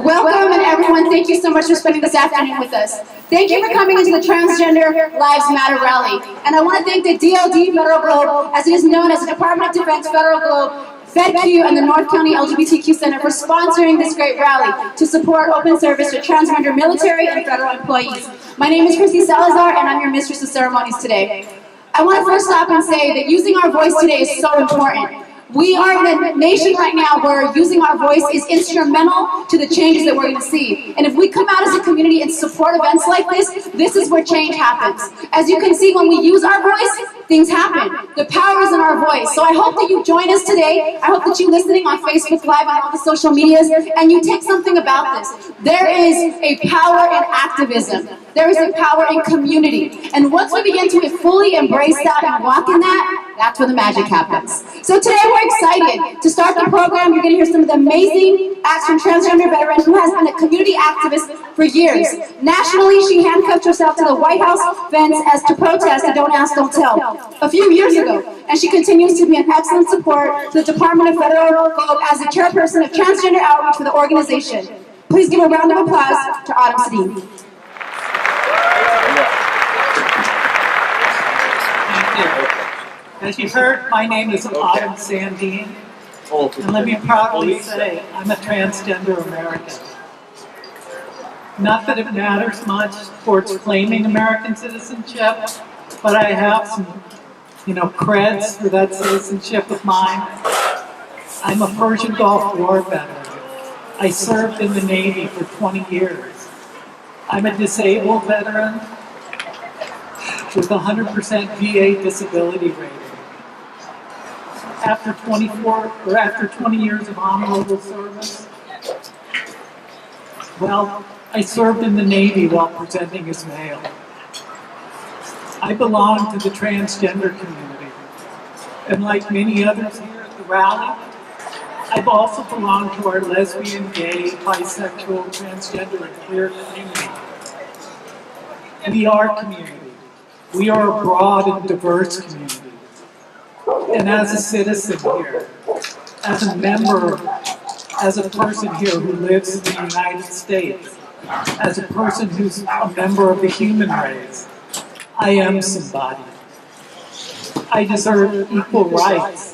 Welcome, and everyone, thank you so much for spending this afternoon with us. Thank you for coming into the Transgender Lives Matter rally. And I want to thank the DOD Federal Globe, as it is known as the Department of Defense Federal Globe, FedQ, and the North County LGBTQ Center for sponsoring this great rally to support open service for transgender military and federal employees. My name is Kristy Salazar, and I'm your mistress of ceremonies today. I want to first stop and say that using our voice today is so important. We are in a nation right now where using our voice is instrumental to the changes that we're going to see. And if we come out as a community and support events like this is where change happens. As you can see, when we use our voice, things happen. The power is in our voice. So I hope that you join us today. I hope that you're listening on Facebook Live and all the social medias, and you take something about this. There is a power in activism. There is a power in community. And once we begin to fully embrace that and walk in that, that's where the magic happens. So today we're excited to start the program. You're going to hear some of the amazing acts from transgender veteran who has been a community activist for years. Nationally, she handcuffed herself to the White House fence as to protest the Don't Ask, Don't Tell a few years ago. And she continues to be an excellent support to the Department of Federal Globe as the chairperson of transgender outreach for the organization. Please give a round of applause to Sandeen. As you heard, my name is Sandeen, and let me proudly say I'm a transgender American. Not that it matters much towards claiming American citizenship, but I have some, creds for that citizenship of mine. I'm a Persian Gulf War veteran. I served in the Navy for 20 years. I'm a disabled veteran with 100% VA disability rating. After 20 years of honorable service, well, I served in the Navy while presenting as male. I belong to the transgender community, and like many others here at the rally, I've also belonged to our lesbian, gay, bisexual, transgender, and queer community. We are community. We are a broad and diverse community. And as a citizen here, as a member, as a person here who lives in the United States, as a person who's a member of the human race, I am somebody. I deserve equal rights,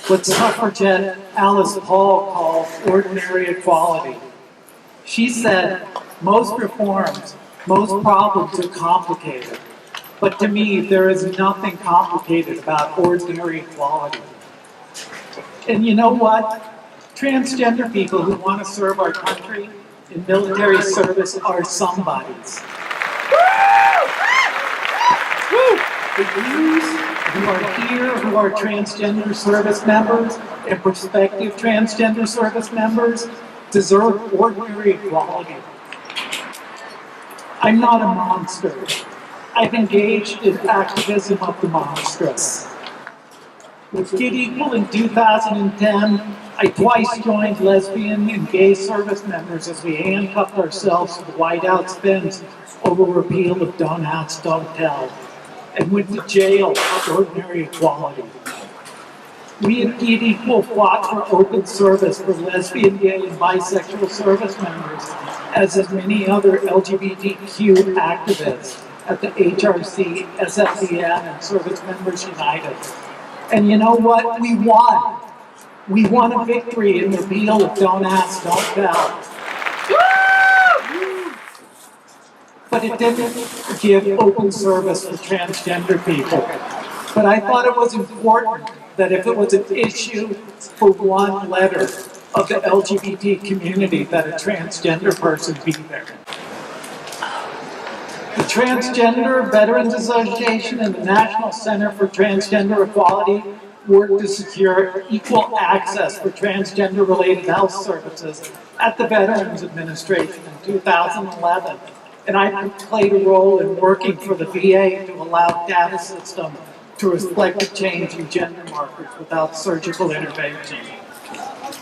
what suffragette Alice Paul called ordinary equality. She said, most reforms, most problems are complicated. But to me, there is nothing complicated about ordinary equality. And you know what? Transgender people who want to serve our country in military service are somebodies. The youth who are here, who are transgender service members and prospective transgender service members, deserve ordinary equality. I'm not a monster. I've engaged in activism of the monstrous. With Get Equal in 2010, I twice joined lesbian and gay service members as we handcuffed ourselves to the White House fence over repeal of Don't Ask, Don't Tell, and went to jail for ordinary equality. We at Get Equal fought for open service for lesbian, gay, and bisexual service members, as did many other LGBTQ activists at the HRC, SFDN, and Service Members United. And you know what? We won. We won a victory in the repeal of Don't Ask, Don't Tell. But it didn't give open service for transgender people. But I thought it was important that if it was an issue for one letter of the LGBT community, that a transgender person be there. The Transgender Veterans Association and the National Center for Transgender Equality worked to secure equal access for transgender-related health services at the Veterans Administration in 2011. And I played a role in working for the VA to allow data system to reflect a change in gender markers without surgical intervention.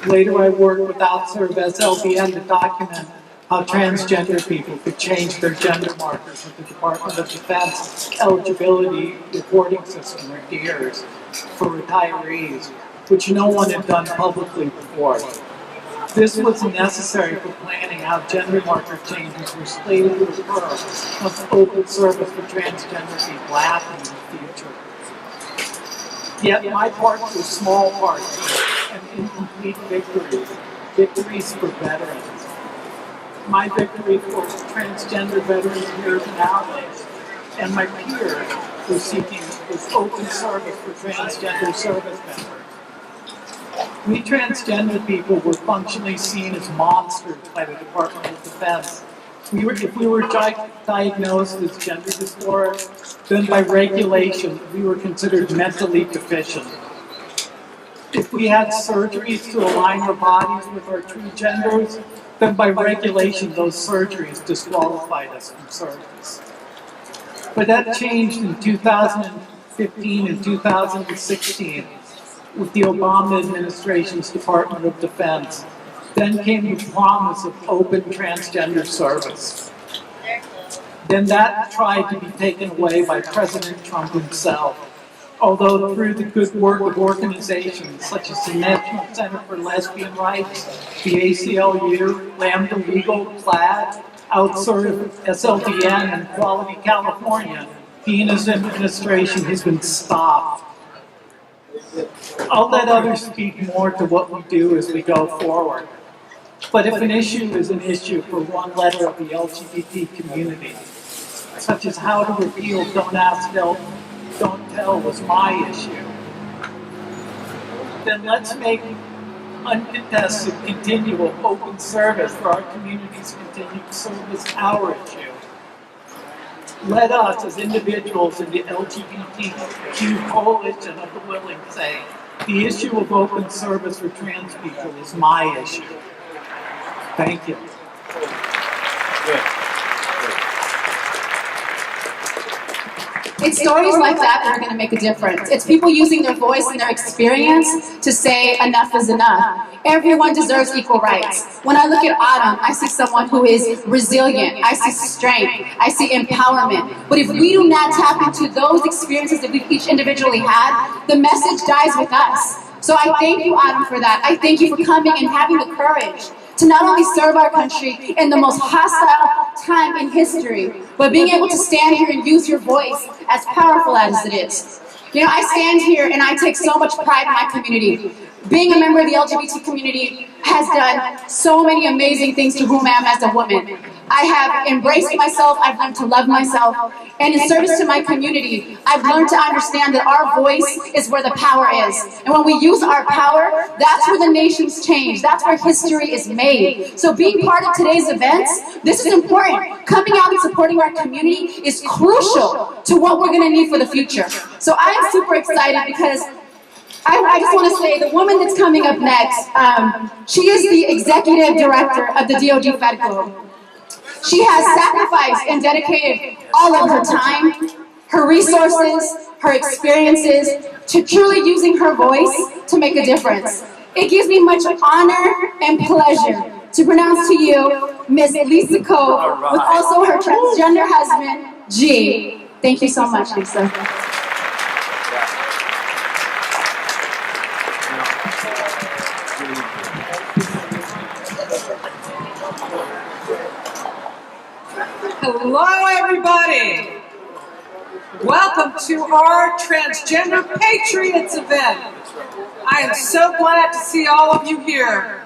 Later, I worked with OutServe SLBN to document how transgender people could change their gender markers with the Department of Defense eligibility reporting system, or DEERS, for retirees, which no one had done publicly before. This was necessary for planning how gender marker changes were slated to occur once open service for transgender people happened in the future. Yet my part was small parts and incomplete victories for veterans. My victory for transgender veterans here nowadays, and my peers were seeking was open service for transgender service members. We transgender people were functionally seen as monsters by the Department of Defense. If we were diagnosed as gender dysphoric, then by regulation, we were considered mentally deficient. If we had surgeries to align our bodies with our true genders, then by regulation, those surgeries disqualified us from service. But that changed in 2015 and 2016 with the Obama administration's Department of Defense. Then came the promise of open transgender service. Then that tried to be taken away by President Trump himself. Although through the good work of organizations such as the National Center for Lesbian Rights, the ACLU, Lambda Legal, GLAAD, Outserve, SLDN, and Equality California, he and his administration has been stopped. I'll let others speak more to what we do as we go forward. But if an issue is an issue for one letter of the LGBT community, such as how to repeal Don't Ask, Don't Tell was my issue, then let's make uncontested, continual, open service for our community's continued service our issue. Let us, as individuals in the LGBTQ coalition of the willing, say, the issue of open service for trans people is my issue. Thank you. It's stories like that that are going to make a difference. It's people using their voice and their experience to say enough is enough. Everyone deserves equal rights. When I look at Autumn, I see someone who is resilient. I see strength. I see empowerment. But if we do not tap into those experiences that we've each individually had, the message dies with us. So I thank you, Autumn, for that. I thank you for coming and having the courage to not only serve our country in the most hostile time in history, but being able to stand here and use your voice as powerful as it is. You know, I stand here and I take so much pride in my community. Being a member of the LGBT community has done so many amazing things to whom I am as a woman. I have embraced myself, I've learned to love myself, and in service to my community, I've learned to understand that our voice is where the power is. And when we use our power, that's where the nations change, that's where history is made. So being part of today's events, this is important. Coming out and supporting our community is crucial to what we're going to need for the future. So I am super excited because I just want to say the woman that's coming up next, she is the executive director of the DOD FED GLOBE. She has sacrificed and dedicated all of her time, her resources, her experiences to truly using her voice to make a difference. It gives me much honor and pleasure to pronounce to you Miss Lisa Kove, with also her transgender husband, G. Thank you so much, Lisa. Hello, everybody. Welcome to our Transgender Patriots event. I am so glad to see all of you here.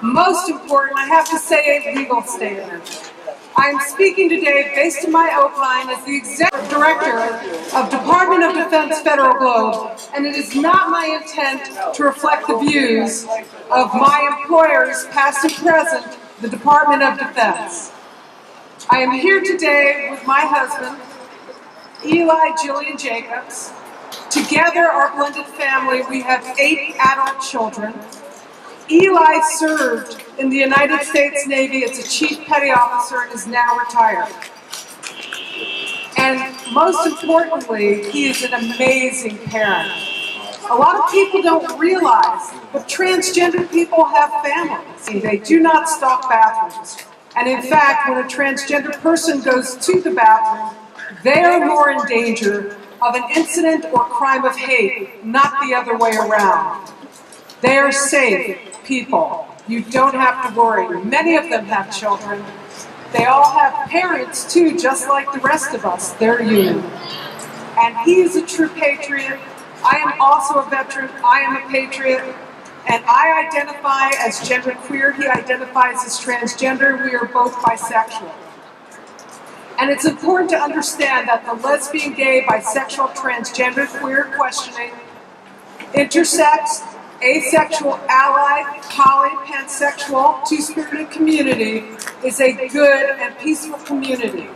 Most important, I have to say a legal statement. I am speaking today based on my opine as the Executive Director of Department of Defense Federal Globe, and it is not my intent to reflect the views of my employers, past and present, the Department of Defense. I am here today with my husband, Eli Jillian Jacobs. Together, our blended family, we have 8 adult children. Eli served in the United States Navy as a Chief Petty Officer and is now retired. And most importantly, he is an amazing parent. A lot of people don't realize, but transgender people have families. They do not stock bathrooms. And in fact, when a transgender person goes to the bathroom, they are more in danger of an incident or crime of hate, not the other way around. They are safe. people. You don't have to worry. Many of them have children. They all have parents too, just like the rest of us. They're human. And he is a true patriot. I am also a veteran. I am a patriot. And I identify as genderqueer. He identifies as transgender. We are both bisexual. And it's important to understand that the lesbian, gay, bisexual, transgender, queer questioning, intersex, asexual, ally, poly, pansexual, two-spirited community is a good and peaceful community.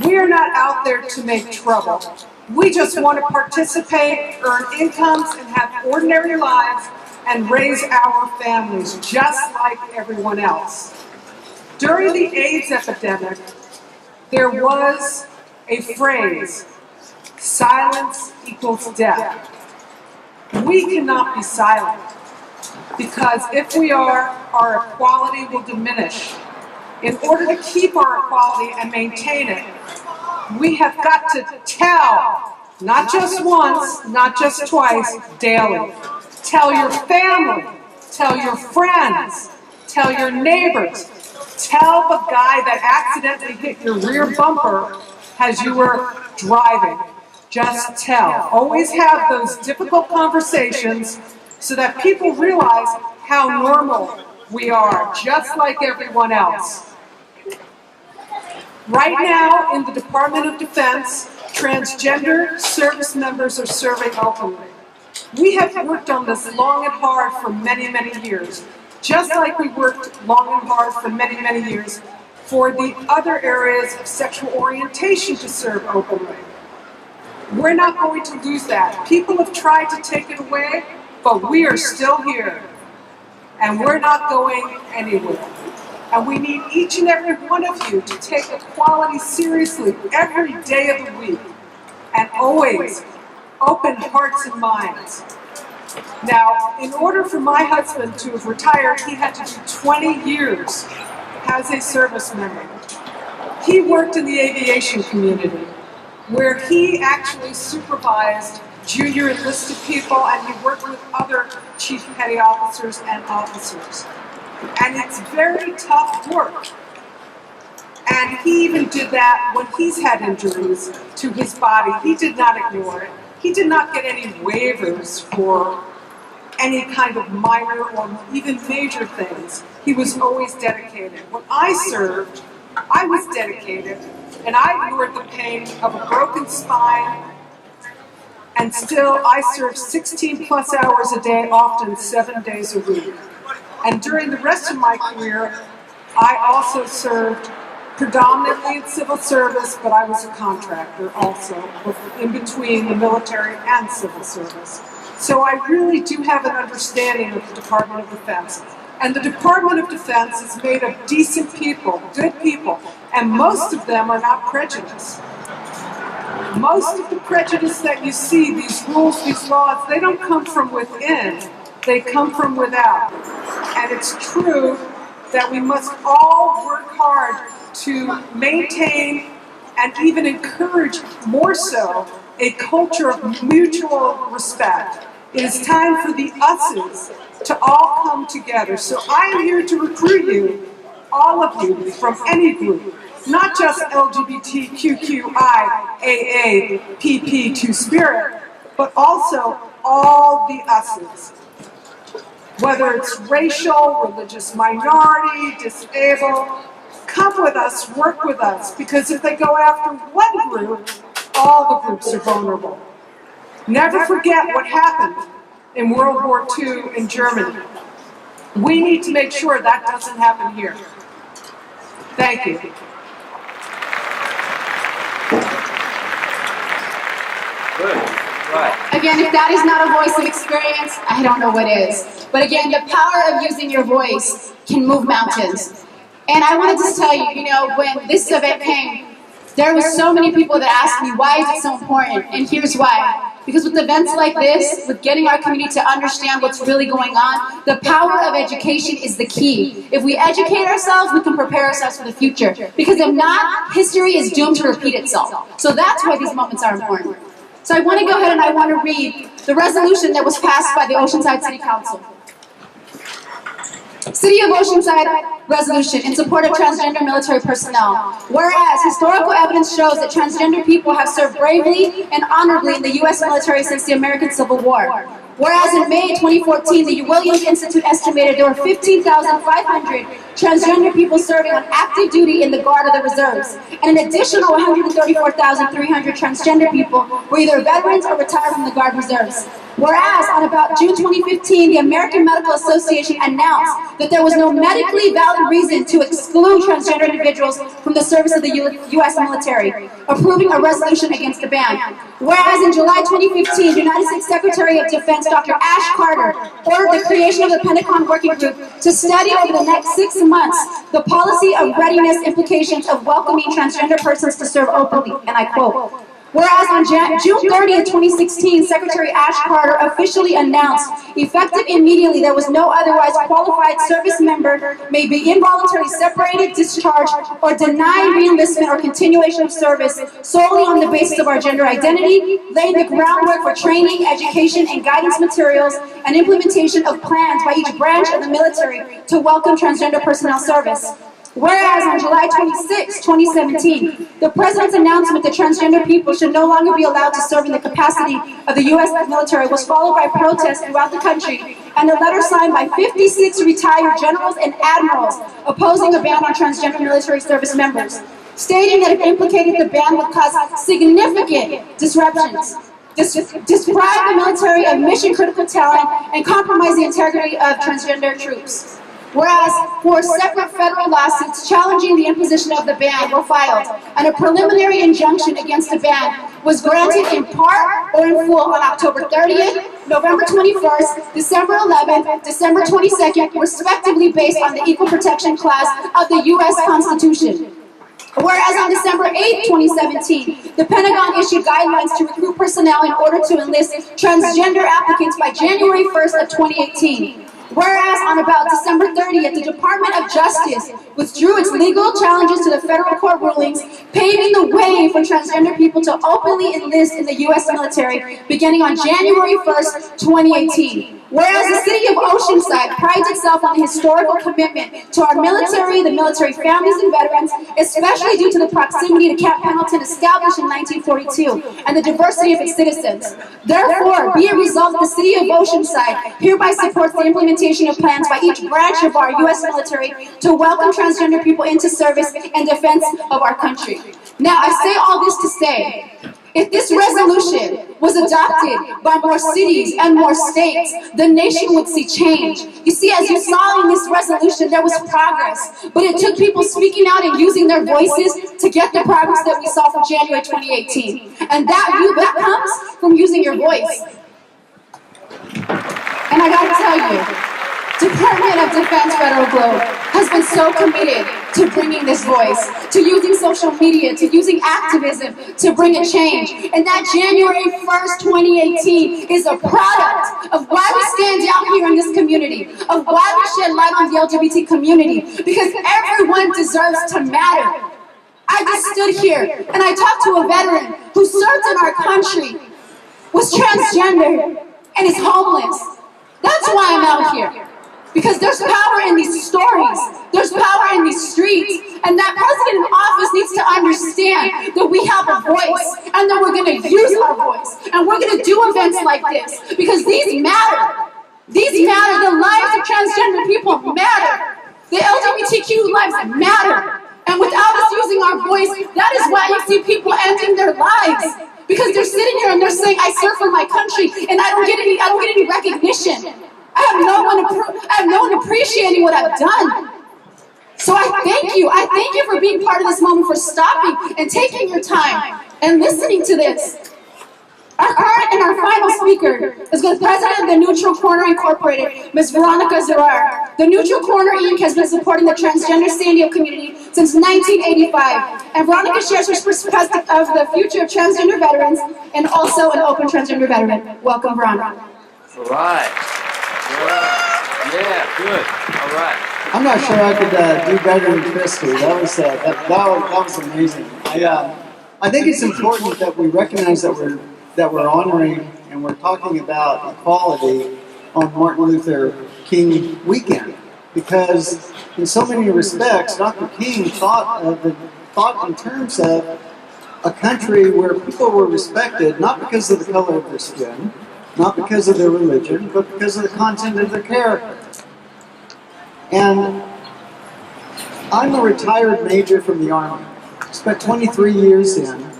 We are not out there to make trouble. We just want to participate, earn incomes, and have ordinary lives and raise our families just like everyone else. During the AIDS epidemic, there was a phrase, silence equals death. We cannot be silent, because if we are, our equality will diminish. In order to keep our equality and maintain it, we have got to tell, not just once, not just twice, daily. Tell your family, tell your friends, tell your neighbors, tell the guy that accidentally hit your rear bumper as you were driving. Just tell. Always have those difficult conversations so that people realize how normal we are, just like everyone else. Right now, in the Department of Defense, transgender service members are serving openly. We have worked on this long and hard for many, many years, just like we worked long and hard for many, many years for the other areas of sexual orientation to serve openly. We're not going to lose that. People have tried to take it away, but we are still here. And we're not going anywhere. And we need each and every one of you to take equality seriously every day of the week. And always open hearts and minds. Now, in order for my husband to have retired, he had to do 20 years as a service member. He worked in the aviation community, where he actually supervised junior enlisted people, and he worked with other chief petty officers and officers. And it's very tough work. And he even did that when he's had injuries to his body. He did not ignore it. He did not get any waivers for any kind of minor or even major things. He was always dedicated. When I served, I was dedicated, and I endured the pain of a broken spine, and still I served 16 plus hours a day, often 7 days a week. And during the rest of my career, I also served predominantly in civil service, but I was a contractor also, in between the military and civil service. So I really do have an understanding of the Department of Defense. And the Department of Defense is made of decent people, good people, and most of them are not prejudiced. Most of the prejudice that you see, these rules, these laws, they don't come from within, they come from without. And it's true that we must all work hard to maintain and even encourage more so a culture of mutual respect. It is time for the us's to all come together. So I am here to recruit you, all of you, from any group, not just LGBTQIA, PP, Two-Spirit, but also all the us's. Whether it's racial, religious minority, disabled, come with us, work with us, because if they go after one group, all the groups are vulnerable. Never forget what happened in World War II in Germany. We need to make sure that doesn't happen here. Thank you. Good. Right. Again, if that is not a voice of experience, I don't know what is. But again, the power of using your voice can move mountains. And I wanted to tell you, when this event came, there were so many people that asked me, why is it so important? And here's why. Because with events like this, with getting our community to understand what's really going on, the power of education is the key. If we educate ourselves, we can prepare ourselves for the future. Because if not, history is doomed to repeat itself. So that's why these moments are important. So I want to go ahead and I want to read the resolution that was passed by the Oceanside City Council. City of Oceanside resolution in support of transgender military personnel. Whereas historical evidence shows that transgender people have served bravely and honorably in the U.S. military since the American Civil War. Whereas in May 2014, the Williams Institute estimated there were 15,500 transgender people serving on active duty in the Guard of the Reserves, and an additional 134,300 transgender people were either veterans or retired from the Guard Reserves. Whereas on about June 2015, the American Medical Association announced that there was no medically valid reason to exclude transgender individuals from the service of the U.S. military, approving a resolution against the ban. Whereas in July 2015, the United States Secretary of Defense Dr. Ash Carter ordered the creation of the Pentagon Working Group to study over the next 6 months the policy of readiness implications of welcoming transgender persons to serve openly, and I quote, whereas on June 30th, 2016, Secretary Ash Carter officially announced, effective immediately, there was no otherwise qualified service member may be involuntarily separated, discharged, or denied reenlistment or continuation of service solely on the basis of our gender identity, laying the groundwork for training, education, and guidance materials, and implementation of plans by each branch of the military to welcome transgender personnel service. Whereas on July 26, 2017, the President's announcement that transgender people should no longer be allowed to serve in the capacity of the U.S. military was followed by protests throughout the country and a letter signed by 56 retired generals and admirals opposing a ban on transgender military service members, stating that it implicated the ban would cause significant disruptions, deprive the military of mission-critical talent, and compromise the integrity of transgender troops. Whereas 4 separate federal lawsuits challenging the imposition of the ban were filed, and a preliminary injunction against the ban was granted in part or in full on October 30th, November 21st, December 11th, December 22nd, respectively based on the Equal Protection Clause of the U.S. Constitution. Whereas on December 8, 2017, the Pentagon issued guidelines to recruit personnel in order to enlist transgender applicants by January 1st of 2018. Whereas on about December 30th, the Department of Justice withdrew its legal challenges to the federal court rulings, paving the way for transgender people to openly enlist in the U.S. military beginning on January 1st, 2018. Whereas the city of Oceanside prides itself on the historical commitment to our military, the military families and veterans, especially due to the proximity to Camp Pendleton established in 1942 and the diversity of its citizens. Therefore, be it resolved that the city of Oceanside hereby supports the implementation of plans by each branch of our U.S. military to welcome transgender people into service and defense of our country. Now, I say all this to say, if this resolution was adopted by more cities and more states, the nation would see change. You see, as you saw in this resolution, there was progress, but it took people speaking out and using their voices to get the progress that we saw from January 2018. And that comes from using your voice. And I gotta tell you, Department of Defense Federal Globe has been so committed to bringing this voice, to using social media, to using activism to bring a change. And that January 1st, 2018 is a product of why we stand out here in this community, of why we shed light on the LGBT community, because everyone deserves to matter. I just stood here and I talked to a veteran who served in our country, was transgender, and is homeless. That's why I'm out here. Because there's power in these stories, there's power in these streets, and that president in office needs to understand that we have a voice, and that we're going to use our voice, and we're going to do events like this, because these matter. These matter. The lives of transgender people matter. The LGBTQ lives matter. And without us using our voice, that is why you see people ending their lives. Because they're sitting here and they're saying, I serve for my country, and I don't get any recognition. I have no one appreciating what I've done. So I thank you. I thank you for being part of this moment, for stopping and taking your time and listening to this. Our current and our final speaker is the president of the Neutral Corner Incorporated, Ms. Veronica Zerrer. The Neutral Corner Inc. has been supporting the transgender Sandeen community since 1985. And Veronica shares her perspective of the future of transgender veterans and also an open transgender veteran. Welcome, Veronica. All right. Yeah, good. All right. I'm not sure I could do better than Kristy. That was amazing. I think it's important that we recognize that we're honoring and we're talking about equality on Martin Luther King weekend, because in so many respects, Dr. King thought in terms of a country where people were respected not because of the color of their skin, not because of their religion, but because of the content of their character. And I'm a retired major from the Army. Spent 23 years in.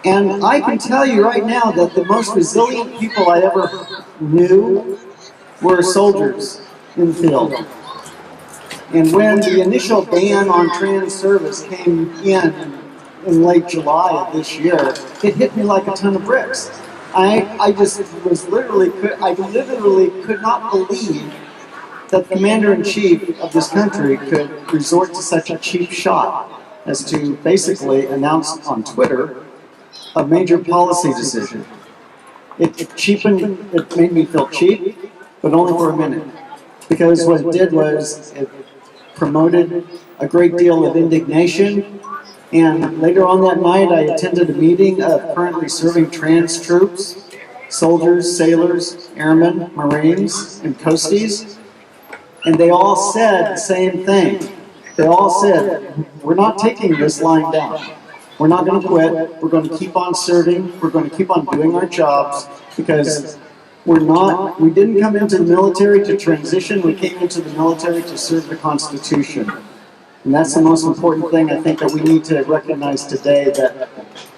And I can tell you right now that the most resilient people I ever knew were soldiers in the field. And when the initial ban on trans service came in late July of this year, it hit me like a ton of bricks. I literally could not believe that the commander-in-chief of this country could resort to such a cheap shot as to basically announce on Twitter a major policy decision. It made me feel cheap, but only for a minute. Because what it did was it promoted a great deal of indignation. And later on that night, I attended a meeting of currently serving trans troops, soldiers, sailors, airmen, Marines, and coasties. And they all said the same thing. They all said, we're not taking this lying down. We're not going to quit. We're going to keep on serving. We're going to keep on doing our jobs because we didn't come into the military to transition. We came into the military to serve the Constitution. And that's the most important thing I think that we need to recognize today, that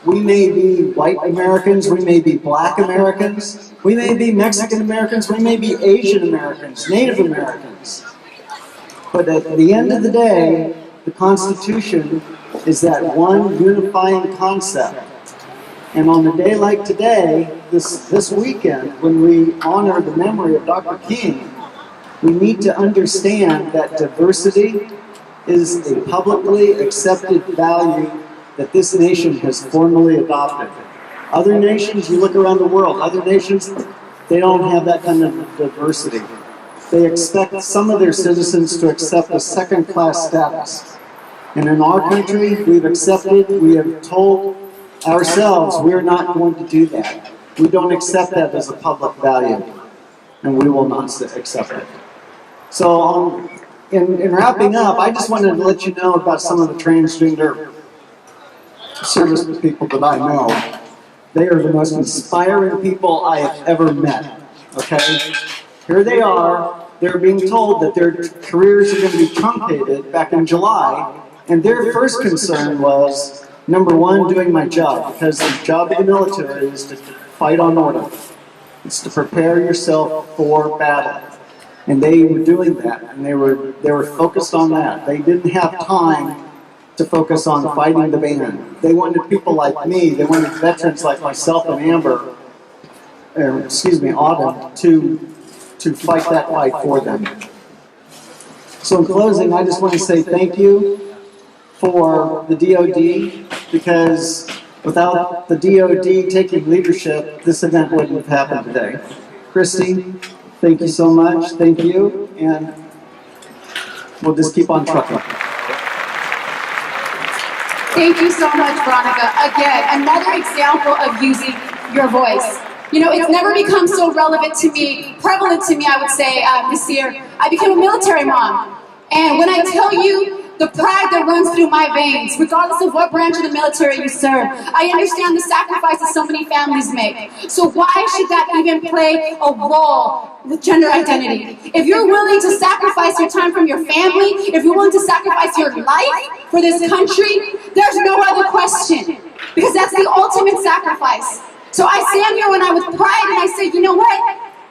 we may be white Americans, we may be black Americans, we may be Mexican Americans, we may be Asian Americans, Native Americans. But at the end of the day, the Constitution is that one unifying concept. And on a day like today, this weekend, when we honor the memory of Dr. King, we need to understand that diversity is a publicly accepted value that this nation has formally adopted. Other nations, you look around the world, other nations, they don't have that kind of diversity. They expect some of their citizens to accept a second-class status. And in our country, we have told ourselves we're not going to do that. We don't accept that as a public value, and we will not accept it. So in wrapping up, I just wanted to let you know about some of the transgender service people that I know. They are the most inspiring people I have ever met, okay? Here they are. They're being told that their careers are going to be truncated back in July, and their first concern was, number one, doing my job, because the job of the military is to fight on order. It's to prepare yourself for battle. And they were doing that, and they were focused on that. They didn't have time to focus on fighting the ban. They wanted people like me, they wanted veterans like myself and Autumn, to fight that fight for them. So in closing, I just want to say thank you for the DOD, because without the DOD taking leadership, this event wouldn't have happened today. Kristy, thank you so much. Thank you. And we'll just keep on trucking. Thank you so much, Veronica. Again, another example of using your voice. You know, it's never become so relevant to me, prevalent to me, I would say, this year. I became a military mom. And when I tell you the pride that runs through my veins, regardless of what branch of the military you serve, I understand the sacrifices so many families make. So why should that even play a role with gender identity? If you're willing to sacrifice your time from your family, if you're willing to sacrifice your life for this country, there's no other question, because that's the ultimate sacrifice. So I stand here with pride and I say, you know what?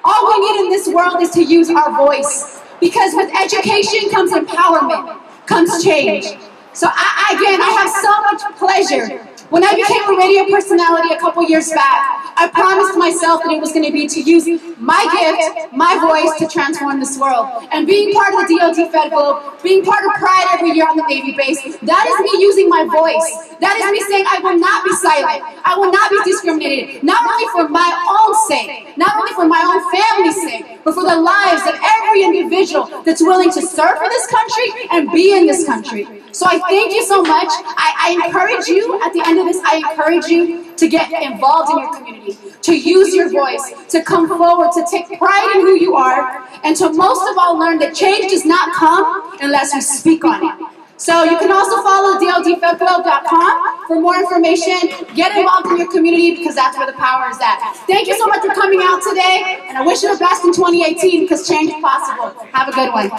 All we need in this world is to use our voice, because with education comes empowerment, comes change. So I have so much pleasure. When I became a radio personality a couple years back, I promised myself that it was going to be to use my gift, my voice, to transform this world. And being part of the DOD FED GLOBE, being part of Pride every year on the Navy base, that is me using my voice. That is me saying I will not be silent. I will not be discriminated. Not only for my own sake, not only for my own family's sake, but for the lives of every individual that's willing to serve for this country and be in this country. So I thank you so much. I encourage you, at the end of this, I encourage you to get involved in your community, to use your voice, to come forward, to take pride in who you are, and to most of all learn that change does not come unless we speak on it. So you can also follow DODFedGlobe.com for more information. Get involved in your community because that's where the power is at. Thank you so much for coming out today, and I wish you the best in 2018 because change is possible. Have a good one.